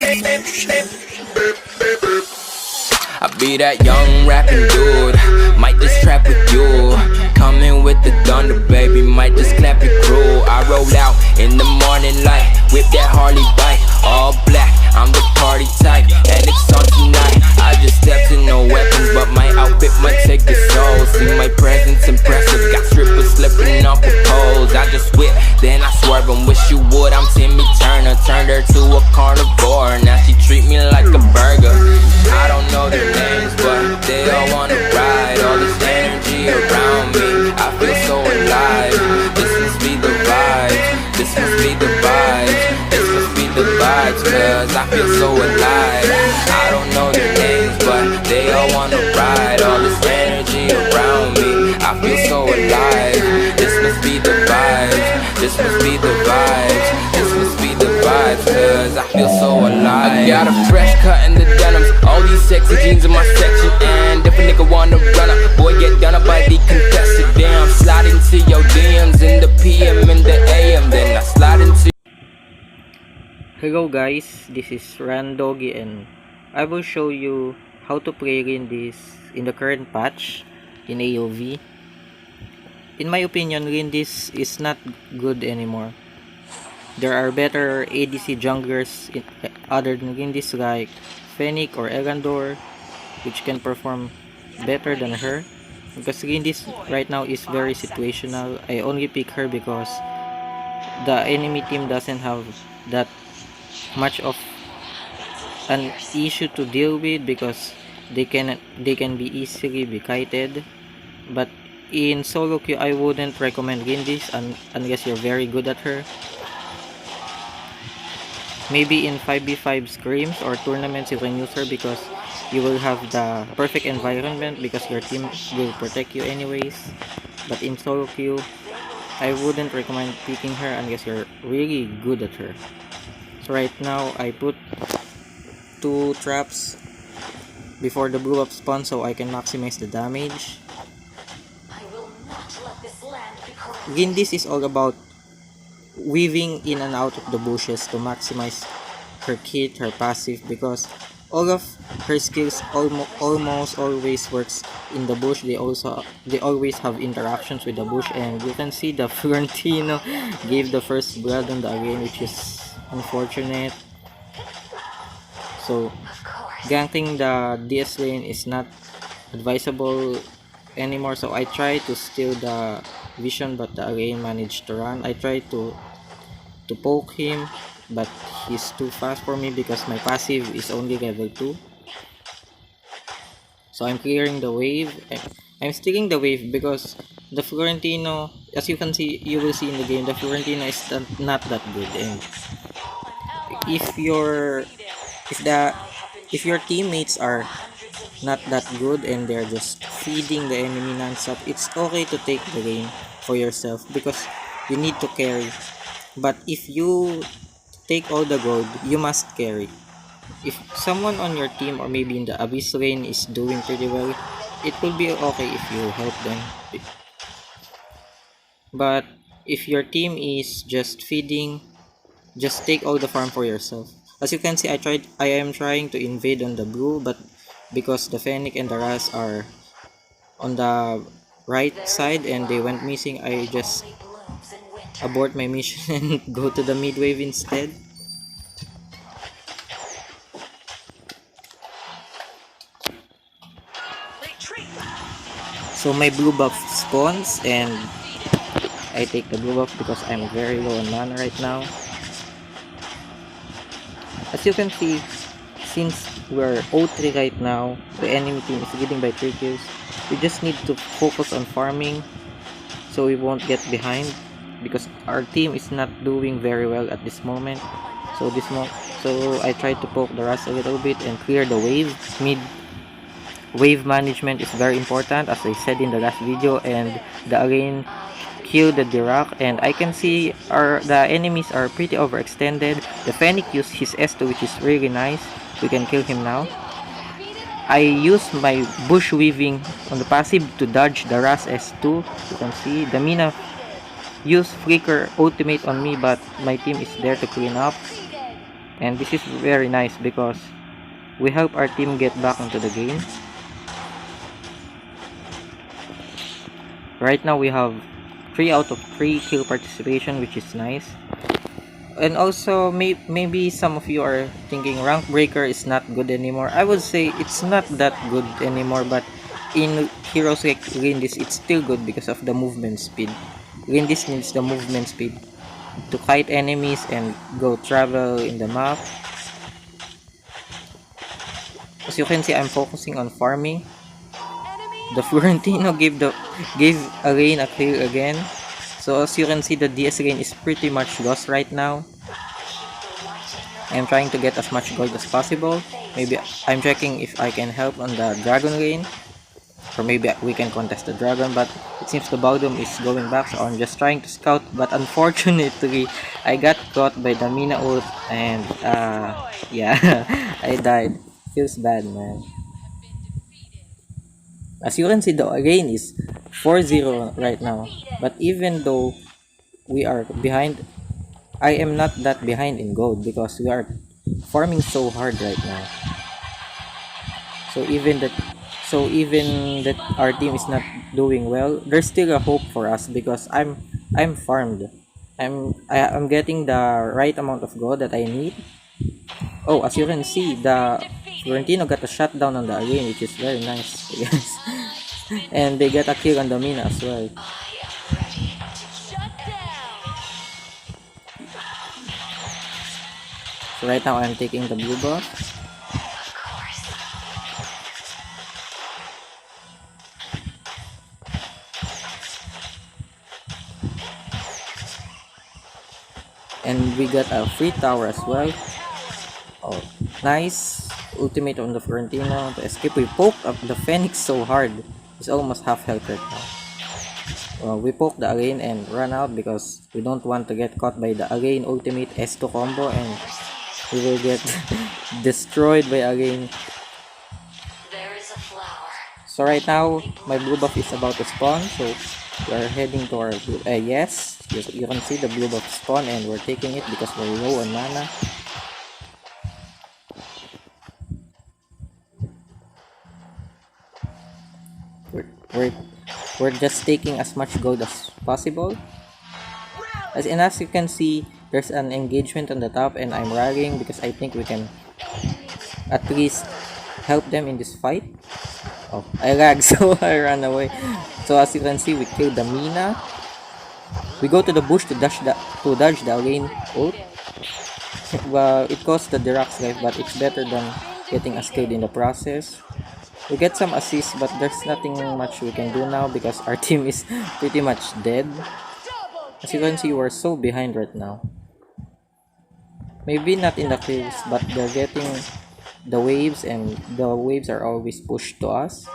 I be that young rapping dude, might just trap with you. Coming with the thunder, baby, might just clap your crew. I roll out in the morning light, whip that Harley bike, all black, I'm the party type, and it's on tonight. I just stepped in, no weapons, but my outfit might take the soul. See my presence impressive, got strippers slipping off the poles. I just whip, then I swerve and wish you would. I'm Timmy Turner, turned her to a carnivore. Now she treat me like a burger. I don't know their names, but they all wanna ride. All this energy around me, I feel so alive. This must be the vibes, this must be the vibes, this must be the vibes, cause I feel so alive. I don't know their names, but they all wanna ride. All this energy around me, I feel so alive. This must be the vibes, this must be the vibes, this must be the vibes, cause I feel so alive. I got a fresh cut in the denims, all these sexy jeans in my section. And if a nigga wanna run up, boy get done up by the contested. Damn, slide into your DMs in the PM and the AM, then I slide into. Hello guys, this is Randogi and I will show you how to play Lindis in the current patch in AOV. In my opinion, Lindis is not good anymore. There are better ADC junglers other than Lindis like Fennec or Elandor, which can perform better than her. Because Lindis right now is very situational. I only pick her because the enemy team doesn't have that much of an issue to deal with, because they can be easily be kited. But in solo queue, I wouldn't recommend Lindis unless you're very good at her. Maybe in 5v5 scrims or tournaments you can use her because you will have the perfect environment because your team will protect you anyways. But in solo queue, I wouldn't recommend picking her unless you're really good at her. So right now I put 2 traps before the blue up spawn so I can maximize the damage. Lindis is all about weaving in and out of the bushes to maximize her kit, her passive, because all of her skills almost always works in the bush. They always have interactions with the bush, and you can see the Florentino gave the first blood on the arena, which is unfortunate. So ganking the DS lane is not advisable anymore, so I tried to steal the vision, but the arena managed to run. I tried to poke him, but he's too fast for me because my passive is only level 2. So I'm clearing the wave. I'm stealing the wave because the Florentino, as you can see, you will see in the game, the Florentino is not that good. And if your teammates are not that good and they're just feeding the enemy non-stop, it's okay to take the lane for yourself because you need to carry. But if you take all the gold, you must carry. If someone on your team or maybe in the abyss lane is doing pretty well, it will be okay if you help them. But if your team is just feeding, just take all the farm for yourself. As you can see, I am trying to invade on the blue, but because the Fennec and the Ras are on the right side and they went missing, I just abort my mission and go to the mid wave instead. So my blue buff spawns and I take the blue buff because I'm very low on mana right now. As you can see, since we're 0-3 right now, the enemy team is leading by 3 kills. We just need to focus on farming so we won't get behind, because our team is not doing very well at this moment. So I tried to poke the Ras a little bit and clear the wave. Mid wave management is very important, as I said in the last video, and the arena killed the Dirac, and I can see the enemies are pretty overextended. The Fennec used his S2, which is really nice. We can kill him now. I used my bush weaving on the passive to dodge the Ras S2. You can see the Mina used flicker ultimate on me, but my team is there to clean up. And this is very nice because we help our team get back into the game. Right now we have 3 out of 3 kill participation, which is nice. And also maybe some of you are thinking rank breaker is not good anymore. I would say it's not that good anymore, but in heroes like Lindis it's still good because of the movement speed. Lindis needs the movement speed to kite enemies and go travel in the map. As you can see, I'm focusing on farming. The Florentino gave Alain a kill again. So as you can see, the DS lane is pretty much lost right now. I'm trying to get as much gold as possible. Maybe I'm checking if I can help on the dragon lane. Or maybe we can contest the dragon, but it seems the Baldum is going back, so I'm just trying to scout. But unfortunately, I got caught by the Mina ult, and yeah, I died. Feels bad, man. As you can see, the lane is 4-0 right now. But even though we are behind, I am not that behind in gold because we are farming so hard right now. So even that our team is not doing well, there's still a hope for us because I'm farmed. I'm getting the right amount of gold that I need. Oh, as you can see, the Florentino got a shutdown on the lane, which is very nice. Yes. And they get a kill on the Mina as well. So right now I'm taking the blue buff. And we got a free tower as well. Oh, nice ultimate on the Florentino to escape. We poked up the Phoenix so hard. It's almost half health right now. We poke the Alain and run out because we don't want to get caught by the Alain ultimate S2 combo and we will get destroyed by Alain. So right now, my blue buff is about to spawn, so we are heading to our blue, yes, you can see the blue buff spawn and we're taking it because we're low on mana. We're, we're just taking as much gold as possible. As you can see, there's an engagement on the top and I'm rallying because I think we can at least help them in this fight. Oh, I lagged so I ran away. So as you can see, we killed the Mina. We go to the bush to dodge the Alain ult. Well, it costs the Dirax's life, but it's better than getting us killed in the process. We get some assists, but there's nothing much we can do now because our team is pretty much dead. As you can see, we're so behind right now. Maybe not in the kills, but they're getting the waves and the waves are always pushed to us.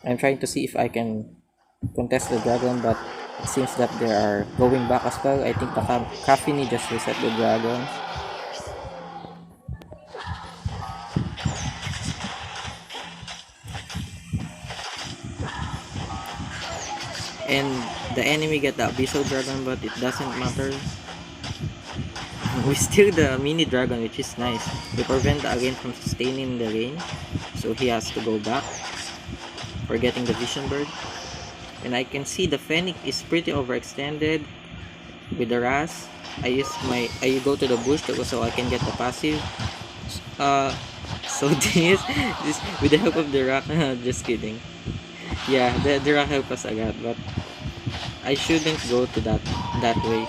I'm trying to see if I can contest the dragon, but it seems that they are going back as well. I think the Caffeine just reset the dragon. And the enemy get the abyssal dragon, but it doesn't matter. We steal the mini dragon, which is nice. We prevent the Alain from sustaining the lane, so he has to go back for getting the vision bird. And I can see the Fennec is pretty overextended with the Ras. I go to the bush so I can get the passive. So this with the help of the rock. Just kidding. Yeah, the rock help us a lot, but I shouldn't go to that way.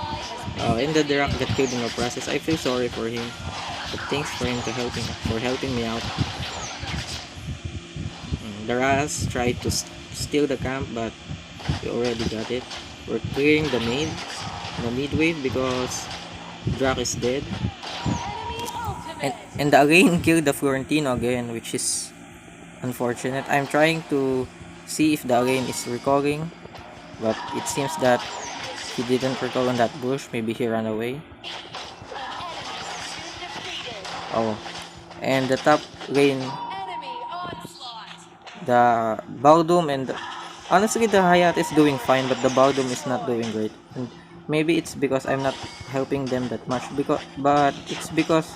And the rock got killed in the process. I feel sorry for him, but thanks for him for helping me out. The Ras tried to steal the camp, but we already got it. We're clearing the mid wave because Drak is dead. And the Alain killed the Florentino again, which is unfortunate. I'm trying to see if the Alain is recalling, but it seems that he didn't recall on that bush. Maybe he ran away. Oh, and the top lane, the Baldum and honestly the Hayat is doing fine, but the Baldum is not doing great. And maybe it's because I'm not helping them that much, but it's because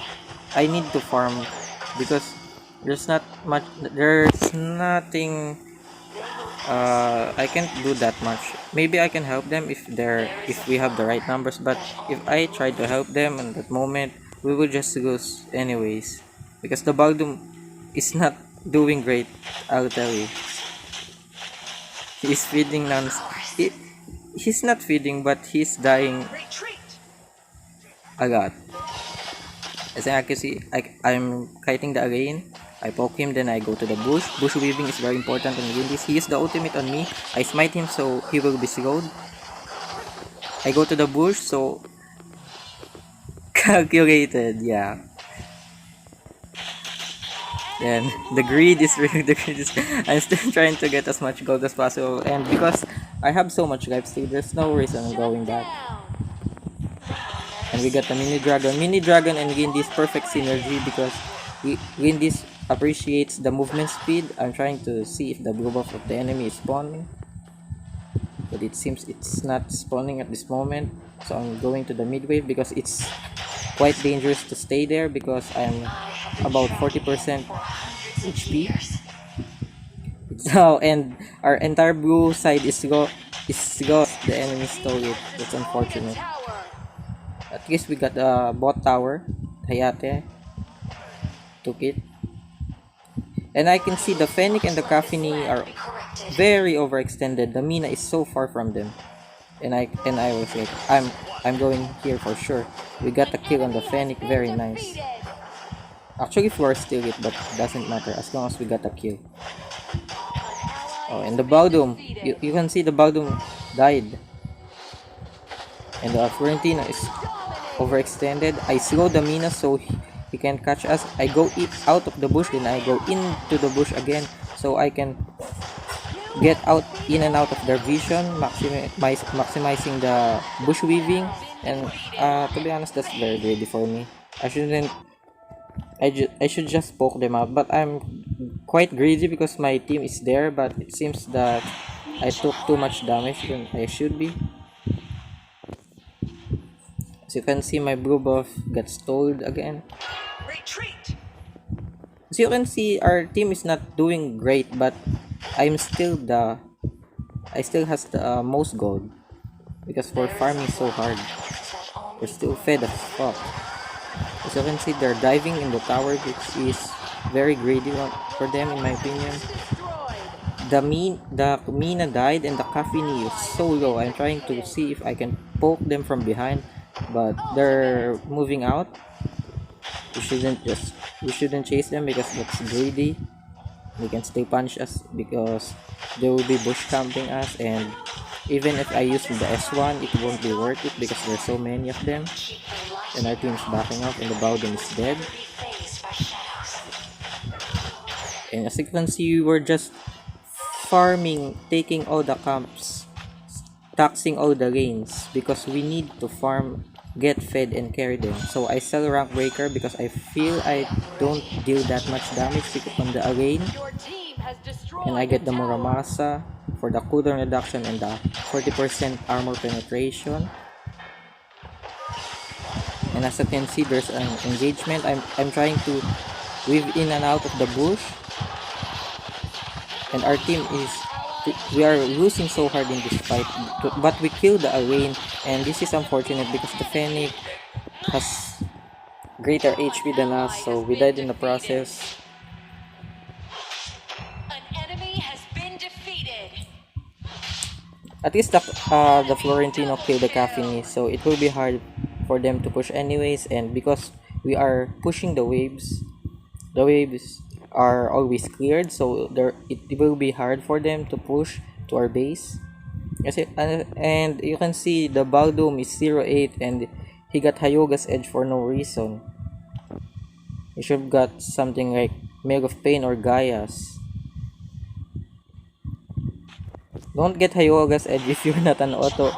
I need to farm, because there's nothing. I can't do that much. Maybe I can help them if we have the right numbers, but if I try to help them in that moment, we will just lose anyways, because the Baldum is not doing great. I'll tell you, he's feeding he, he's not feeding, but he's dying a lot. As I can see, I'm kiting the arraign. I poke him, then I go to the bush. Bush weaving is very important in Lindis. He used the ultimate on me. I smite him so he will be slowed. I go to the bush, so calculated, yeah. Then the greed is really the greed is. I'm still trying to get as much gold as possible, and because I have so much life steal, there's no reason I'm going back. And we got the mini dragon. Mini dragon and Lindis perfect synergy because Lindis appreciates the movement speed. I'm trying to see if the blue buff of the enemy is spawning, but it seems it's not spawning at this moment. So I'm going to the mid wave because it's quite dangerous to stay there because I'm about 40% HP. So and our entire blue side is lost. The enemy stole it. That's unfortunate. At least we got the bot tower. Hayate took it. And I can see the Fennec and the Caffeine are very overextended. The Mina is so far from them. And I was like, I'm going here for sure. We got the kill on the Fennec, very nice. Actually, Floor steal it, but it doesn't matter as long as we got a kill. Oh, and the Baldum, you can see the Baldum died. And the Florentino is overextended. I slow the Mina so he can catch us. I go out of the bush, then I go into the bush again so I can get in and out of their vision, maximizing the bush weaving. And to be honest, that's very greedy for me. I should just poke them out, but I'm quite greedy because my team is there, but it seems that I took too much damage than I should be. As you can see, my blue buff got stalled again. As you can see, our team is not doing great, but I still has the most gold because we're farming so hard. We're still fed as fuck. As you can see, they're diving in the tower, which is very greedy for them, in my opinion. The Mina died and the Caffeine is so low. I'm trying to see if I can poke them from behind, but they're moving out. We shouldn't chase them because that's greedy. They can still punch us because they will be bush camping us, and even if I use the S1, it won't be worth it because there's so many of them. And our team's backing up and the Bowden is dead. And as you can see, we're just farming, taking all the camps, taxing all the lanes because we need to farm, get fed, and carry them. So I sell rank breaker because I feel I don't deal that much damage on the lane. And I get the Muramasa for the cooldown reduction and the 40% armor penetration. And as you can see, there's an engagement. I'm trying to weave in and out of the bush. And our team we are losing so hard in this fight, but we killed the arraign, and this is unfortunate because the Fennec has greater HP than us, so we died in the process. At least the Florentino killed the Caffeine, so it will be hard for them to push anyways. And because we are pushing the waves are always cleared, so it will be hard for them to push to our base. And you can see the Baldum is 0-8 and he got Hyoga's Edge for no reason. He should have got something like Meg of Pain or Gaia's. Don't get Hyoga's Edge if you're not an auto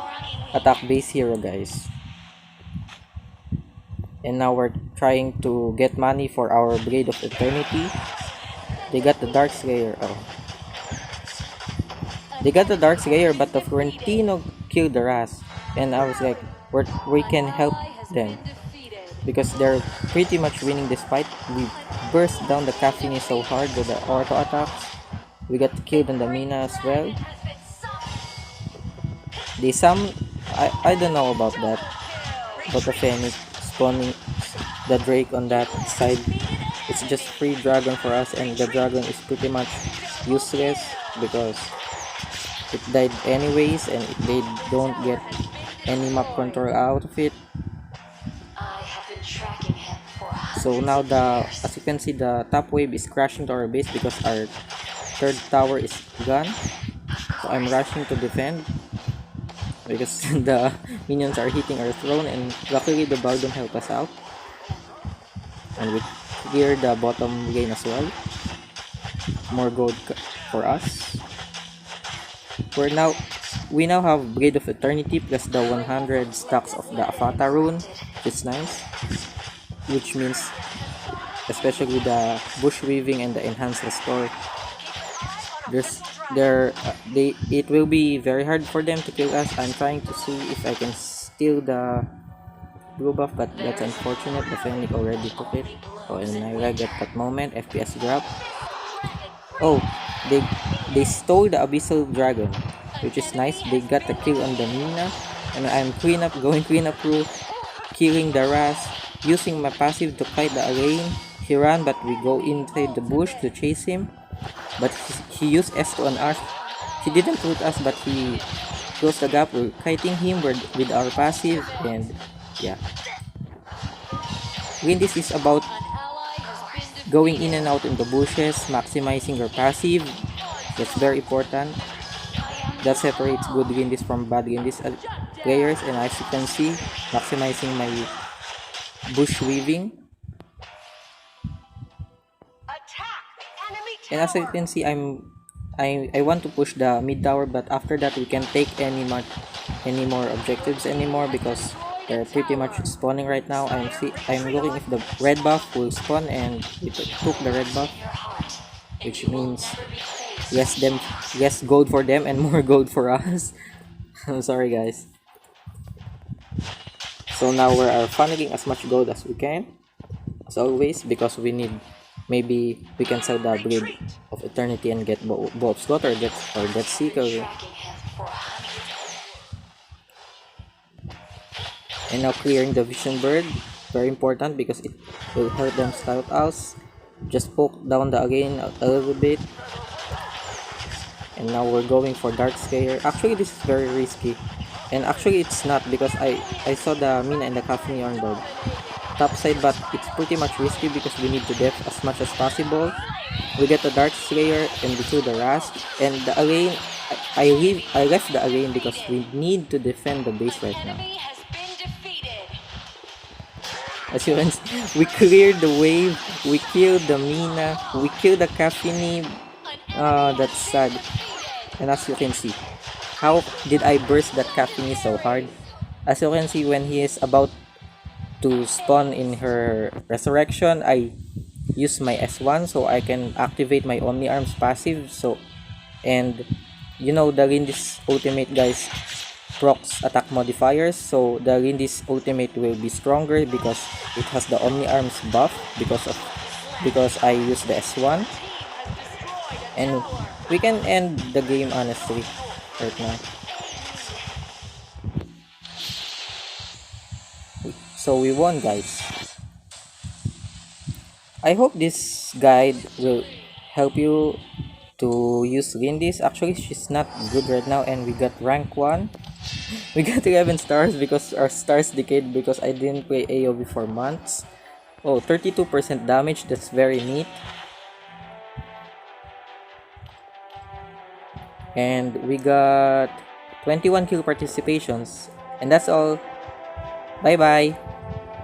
attack base hero, guys. And now we're trying to get money for our Blade of Eternity. They got the Dark Slayer. They got the Dark Slayer, but the Florentino killed the Ras. and I was like, we can help them because they're pretty much winning this fight. We burst down the caffeine so hard with the auto attacks. We got killed on the Mina as well. They some I don't know about that, but the Phoenix spawning the Drake on that side, it's just free dragon for us, and the dragon is pretty much useless because it died anyways, and if they don't get any map control out of it. So now as you can see, the top wave is crashing to our base because our third tower is gone. So I'm rushing to defend because the minions are hitting our throne, and luckily the Bardom helped us out, and we clear the bottom lane as well. More gold for us. We now have Blade of Eternity plus the 100 stacks of the Avata rune, which is nice, which means especially the bush weaving and the enhanced restore, it will be very hard for them to kill us. I'm trying to see if I can steal the blue buff, but that's unfortunate. The Fennec already took it. Oh, and I lag at that moment. FPS drop. Oh, they stole the Abyssal Dragon, which is nice. They got the kill on the Mina, and I'm going clean up rule, killing the Ras, using my passive to kite the Arraign. He ran, but we go inside the bush to chase him. But he used S2 on us. He didn't root us, but he closed the gap. We're kiting him with our passive, and yeah. Lindis is about going in and out in the bushes, maximizing your passive. That's very important. That separates good Lindis from bad Lindis players, and as you can see, maximizing my bush weaving. And as you can see, I want to push the mid tower, but after that we can't take any more objectives anymore because they're pretty much spawning right now. I'm looking if the red buff will spawn, and it took the red buff, which means less gold for them and more gold for us. I'm sorry guys. So now we are funneling as much gold as we can, as always, because we need, maybe we can sell the Blade of Eternity and get Bow of Slaughter or Death Seeker. And now clearing the Vision Bird, very important because it will help them scout us. Just poke down the again a little bit. And now we're going for Dark Slayer. Actually, this is very risky. And actually, it's not because I saw the Mina and the Caffeine on the top side, but it's pretty much risky because we need to def as much as possible. We get the Dark Slayer and we kill the Rast. And the Arraign, I left the Arraign because we need to defend the base right now. As you can see, we cleared the wave, we killed the Mina, we killed the Caffeine. That's sad. And as you can see, how did I burst that Caffeine so hard? As you can see, when he is about to spawn in her resurrection, I use my S1 so I can activate my Omni Arms passive. So, and you know the Lindis ultimate, guys, procs attack modifiers. So the Lindis ultimate will be stronger because it has the Omni Arms buff because I use the S1. And we can end the game honestly right now. So we won, guys. I hope this guide will help you to use Lindis. Actually, she's not good right now, and we got rank 1. We got 11 stars because our stars decayed because I didn't play AoE for months. Oh, 32% damage, that's very neat. And we got 21 kill participations. And that's all. Bye bye.